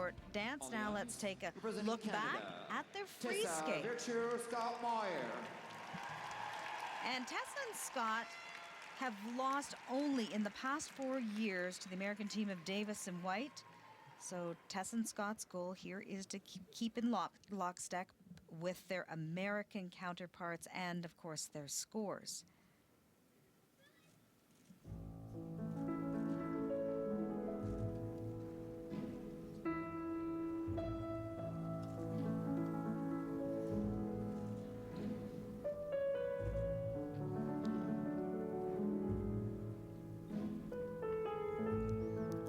short dance. Now let's take a look back at their free skate. Moir. And Tessa and Scott have lost only in the past 4 years to the American team of Davis and White. So Tessa and Scott's goal here is to keep in lockstep with their American counterparts and, of course, their scores.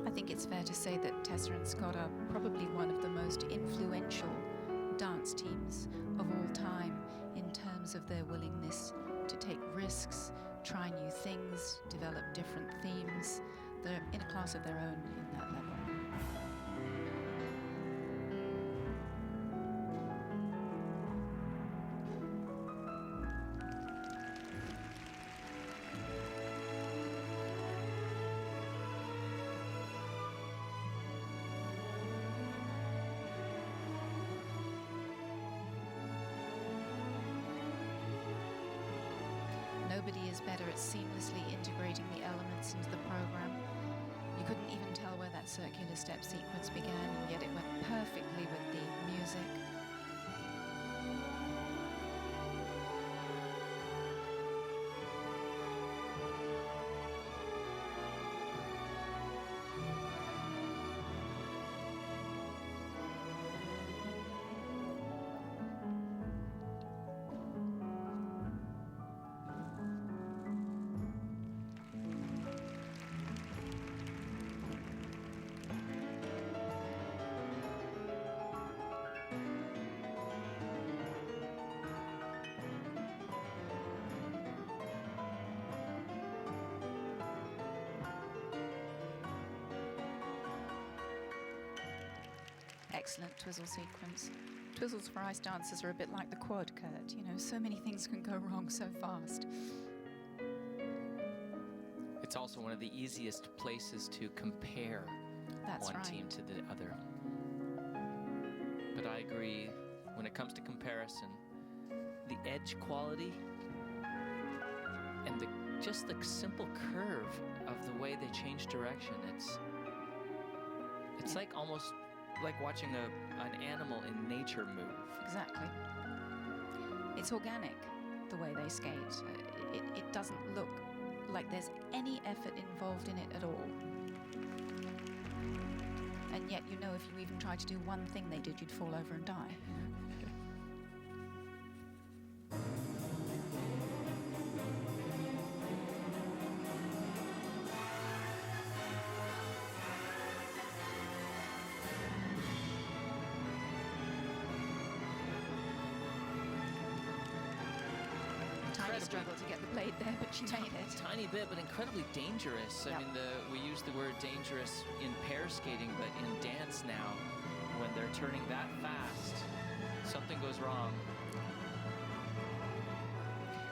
I think it's fair to say that Tessa and Scott are probably one of the most influential dance teams of all time in terms of their willingness to take risks, try new things, develop different themes. They're in a class of their own in that level. Nobody is better at seamlessly integrating the elements into the program. You couldn't even tell where that circular step sequence began, and yet it went perfectly with the music. Excellent twizzle sequence. Twizzles for ice dancers are a bit like the quad, Kurt. You know, so many things can go wrong so fast. It's also one of the easiest places to compare one team to the other. But I agree, when it comes to comparison, the edge quality and just the simple curve of the way they change direction, it's like almost like watching an animal in nature move. Exactly. It's organic, the way they skate. It doesn't look like there's any effort involved in it at all. And yet, you know, if you even tried to do one thing they did, you'd fall over and die. Struggle to get the blade there, but she made it. Tiny bit, but incredibly dangerous. Yep. I mean, we use the word dangerous in pair skating, but in dance now, when they're turning that fast, something goes wrong.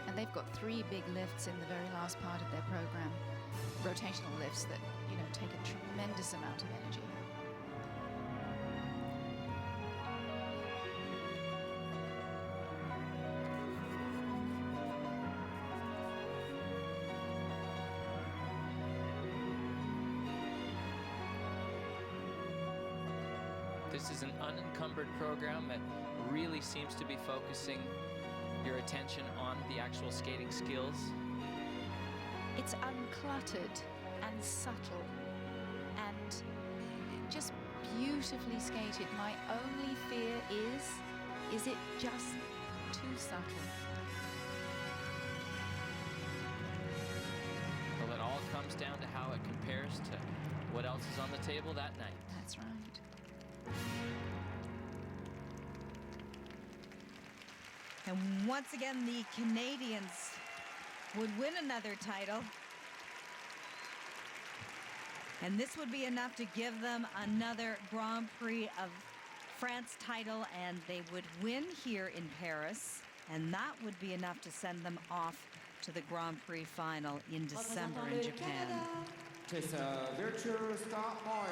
And they've got 3 big lifts in the very last part of their program. Rotational lifts that, you know, take a tremendous amount of energy. This is an unencumbered program that really seems to be focusing your attention on the actual skating skills. It's uncluttered and subtle and just beautifully skated. My only fear is it just too subtle? Well, it all comes down to how it compares to what else is on the table that night. That's right. And once again, the Canadians would win another title. And this would be enough to give them another Grand Prix of France title, and they would win here in Paris. And that would be enough to send them off to the Grand Prix final in December in Japan. Tessa, Moir.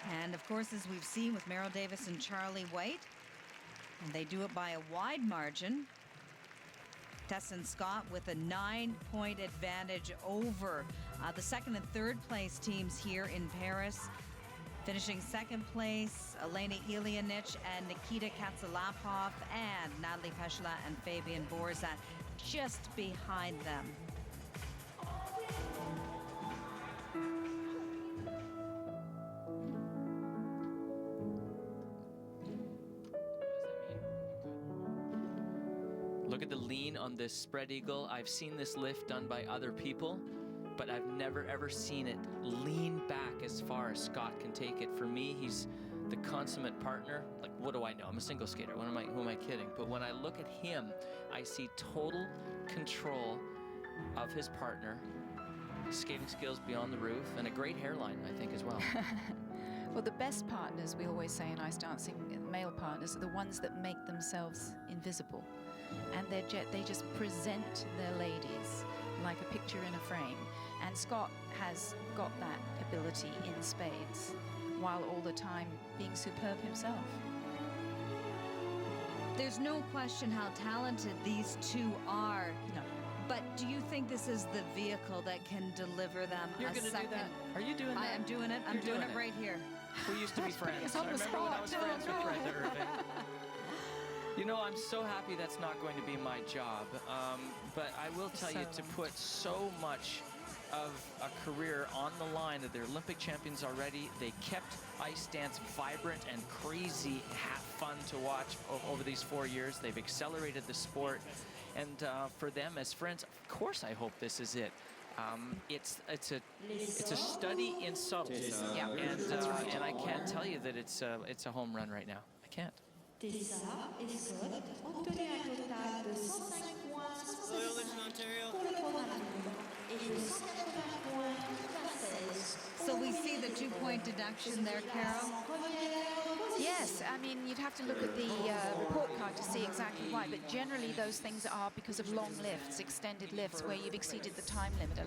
And of course, as we've seen with Merrill Davis and Charlie White, and they do it by a wide margin. Tessa and Scott with a 9-point advantage over the second and third place teams here in Paris. Finishing second place, Elena Ilianic and Nikita Katsalapov, and Natalie Peshla and Fabian Borzat just behind them. Look at the lean on this spread eagle. I've seen this lift done by other people, but I've never ever seen it lean back as far as Scott can take it. For me, he's the consummate partner. Like, what do I know? I'm a single skater. Who am I kidding? But when I look at him, I see total control of his partner, skating skills beyond the roof, and a great hairline, I think, as well. Well, the best partners, we always say in ice dancing, male partners, are the ones that make themselves invisible. And they just present their ladies like a picture in a frame. And Scott has got that ability in spades, while all the time being superb himself. There's no question how talented these two are. No. But do you think this is the vehicle that can deliver them You're a gonna second? do that? Are you doing that? I am doing it. I'm You're doing doing it it. right here. We used to be friends. on I the remember when I was spot. friends with Brenda Irving. You know, I'm so happy that's not going to be my job. But I will tell you, to put so much of a career on the line, that they're Olympic champions already. They kept ice dance vibrant and crazy, fun to watch over these 4 years. They've accelerated the sport. And for them as friends, of course I hope this is it. It's a study in subtle. Yeah, And, that's right. and I can't tell you that it's a home run right now. I can't. Tessa et Scott obtenaient un total de 105 points 66 pour le programme et de 180 points pour la 16. So we see the 2-point deduction there, Carol. Yes, I mean, you'd have to look at the report card to see exactly why, but generally those things are because of long lifts, extended lifts, where you've exceeded the time limit allowed.